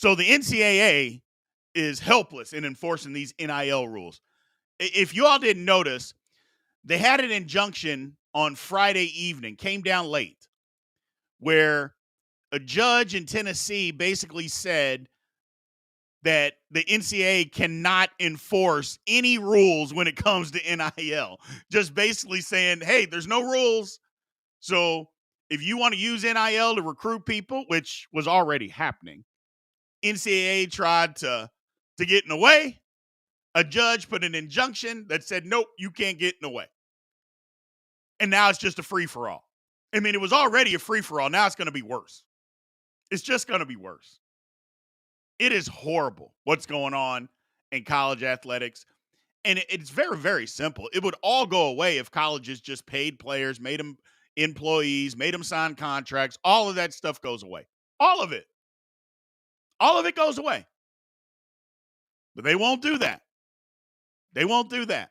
So the NCAA is helpless in enforcing these NIL rules. If you all didn't notice, they had an injunction on Friday evening, came down late, where a judge in Tennessee basically said that the NCAA cannot enforce any rules when it comes to NIL. Just basically saying, hey, there's no rules. So if you want to use NIL to recruit people, which was already happening, NCAA tried to get in the way. A judge put an injunction that said, nope, you can't get in the way. And now it's just a free-for-all. I mean, it was already a free-for-all. Now it's going to be worse. It's just going to be worse. It is horrible what's going on in college athletics. And it's very, very simple. It would all go away if colleges just paid players, made them employees, made them sign contracts. All of that stuff goes away. All of it. All of it goes away. But they won't do that. They won't do that.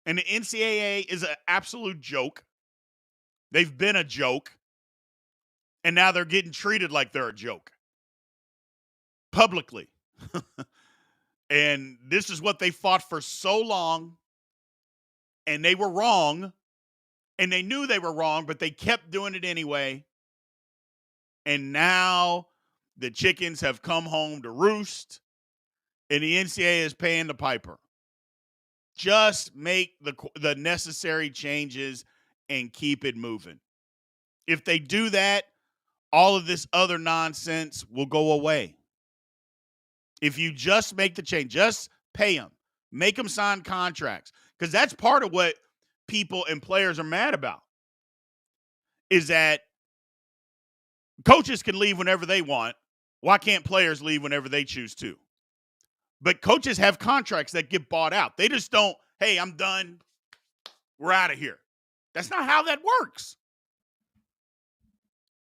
And the NCAA is an absolute joke. They've been a joke. And now they're getting treated like they're a joke. Publicly. And this is what they fought for so long. And they were wrong. And they knew they were wrong, but they kept doing it anyway. And now the chickens have come home to roost. And the NCAA is paying the piper. Just make the necessary changes and keep it moving. If they do that, all of this other nonsense will go away. If you just make the change, just pay them. Make them sign contracts. Because that's part of what people and players are mad about. Is that coaches can leave whenever they want. Why can't players leave whenever they choose to? But coaches have contracts that get bought out. They just don't, hey, I'm done. We're out of here. That's not how that works.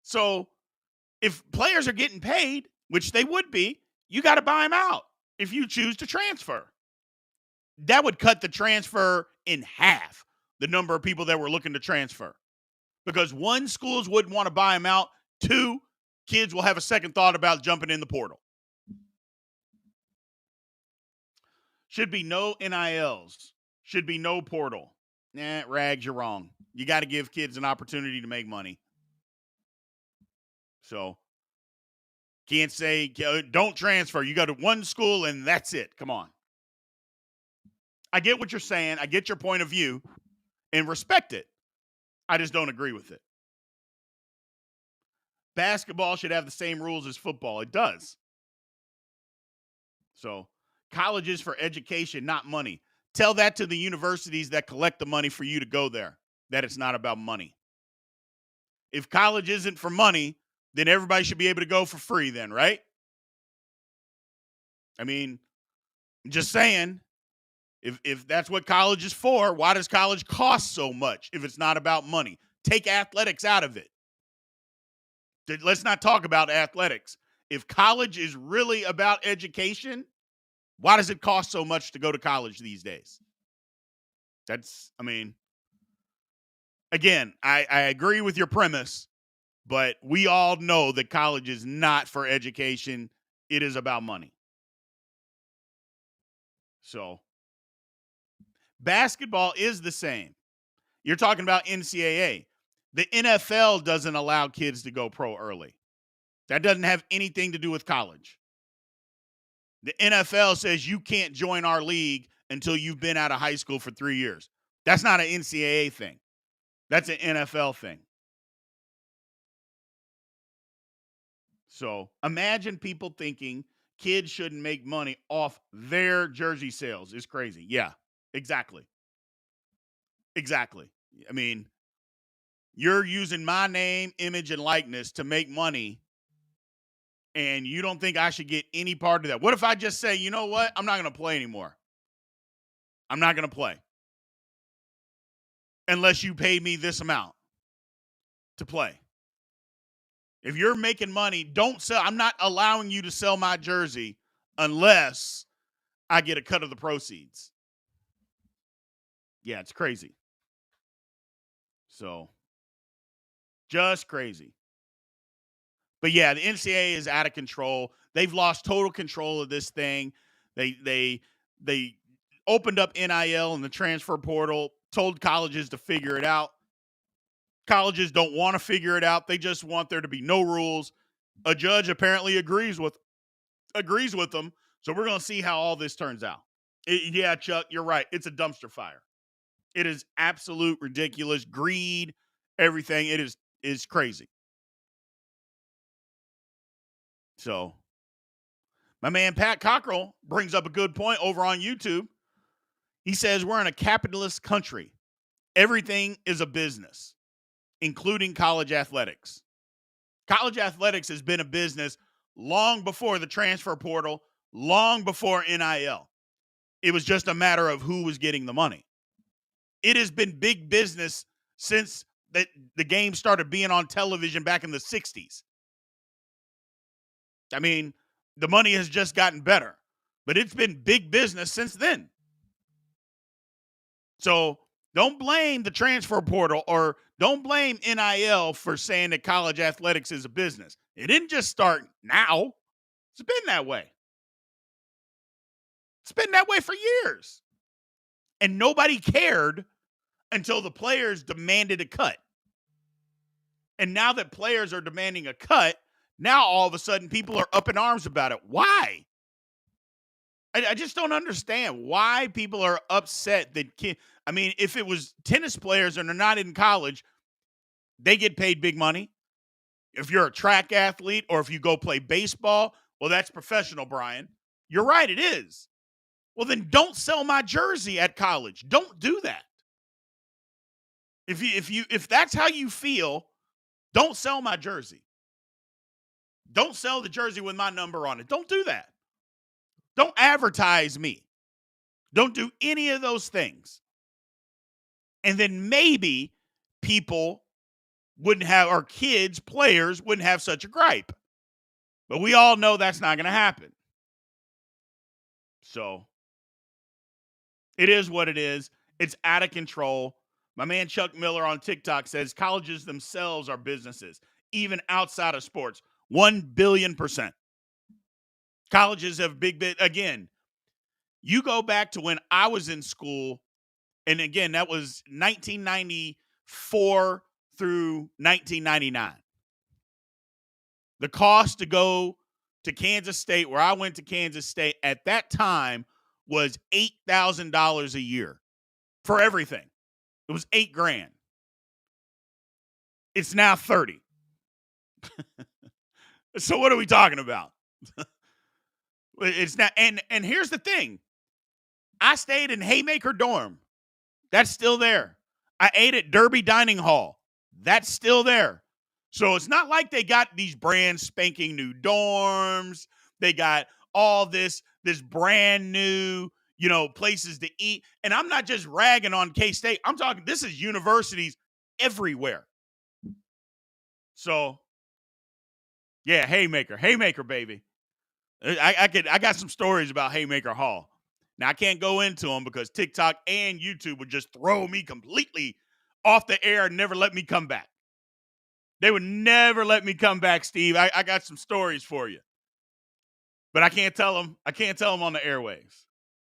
So if players are getting paid, which they would be, you got to buy them out if you choose to transfer. That would cut the transfer in half, the number of people that were looking to transfer. Because one, schools wouldn't want to buy them out. Two, kids will have a second thought about jumping in the portal. Should be no NILs. Should be no portal. Nah, Rags, you're wrong. You got to give kids an opportunity to make money. So, can't say, don't transfer. You go to one school and that's it. Come on. I get what you're saying. I get your point of view and respect it. I just don't agree with it. Basketball should have the same rules as football. It does. So, college is for education, not money. Tell that to the universities that collect the money for you to go there, that it's not about money. If college isn't for money, then everybody should be able to go for free then, right? I mean, just saying, if that's what college is for, why does college cost so much if it's not about money? Take athletics out of it. Let's not talk about athletics. If college is really about education, why does it cost so much to go to college these days? Again, I agree with your premise, but we all know that college is not for education. It is about money. So, basketball is the same. You're talking about NCAA. The NFL doesn't allow kids to go pro early. That doesn't have anything to do with college. The NFL says you can't join our league until you've been out of high school for 3 years. That's not an NCAA thing. That's an NFL thing. So imagine people thinking kids shouldn't make money off their jersey sales. It's crazy. Yeah, exactly. Exactly. I mean, you're using my name, image, and likeness to make money, and you don't think I should get any part of that. What if I just say, you know what? I'm not going to play anymore. I'm not going to play unless you pay me this amount to play. If you're making money, don't sell. I'm not allowing you to sell my jersey unless I get a cut of the proceeds. Yeah, it's crazy. So, just crazy. But yeah, the NCAA is out of control. They've lost total control of this thing. They opened up NIL and the transfer portal, told colleges to figure it out. Colleges don't want to figure it out. They just want there to be no rules. A judge apparently agrees with them. So we're going to see how all this turns out. Yeah, Chuck, you're right. It's a dumpster fire. It is absolute ridiculous. Greed, everything. It is crazy. So my man Pat Cockrell brings up a good point over on YouTube. He says we're in a capitalist country. Everything is a business, including college athletics. College athletics has been a business long before the transfer portal, long before NIL. It was just a matter of who was getting the money. It has been big business since the game started being on television back in the 60s. I mean, the money has just gotten better, but it's been big business since then. So don't blame the transfer portal or don't blame NIL for saying that college athletics is a business. It didn't just start now. It's been that way. It's been that way for years. And nobody cared until the players demanded a cut. And now that players are demanding a cut, now all of a sudden people are up in arms about it. Why? I just don't understand why people are upset that if it was tennis players and they're not in college, they get paid big money. If you're a track athlete or if you go play baseball, well, that's professional, Brian. You're right, it is. Well, then don't sell my jersey at college. Don't do that. If that's how you feel, don't sell my jersey. Don't sell the jersey with my number on it. Don't do that. Don't advertise me. Don't do any of those things. And then maybe people wouldn't have, or kids, players wouldn't have such a gripe. But we all know that's not going to happen. So it is what it is. It's out of control. My man Chuck Miller on TikTok says colleges themselves are businesses, even outside of sports. 1,000,000,000%. Colleges have again, you go back to when I was in school, and again, that was 1994 through 1999. The cost to go to Kansas State, where I went to Kansas State at that time, was $8,000 a year for everything. It was $8,000. It's now 30. So what are we talking about? It's not, and here's the thing. I stayed in Haymaker Dorm. That's still there. I ate at Derby Dining Hall. That's still there. So it's not like they got these brand spanking new dorms. They got all this brand new, places to eat. And I'm not just ragging on K-State. I'm talking, this is universities everywhere. So, yeah, Haymaker, baby. I got some stories about Haymaker Hall. Now, I can't go into them because TikTok and YouTube would just throw me completely off the air and never let me come back. They would never let me come back, Steve. I got some stories for you. But I can't tell them on the airwaves.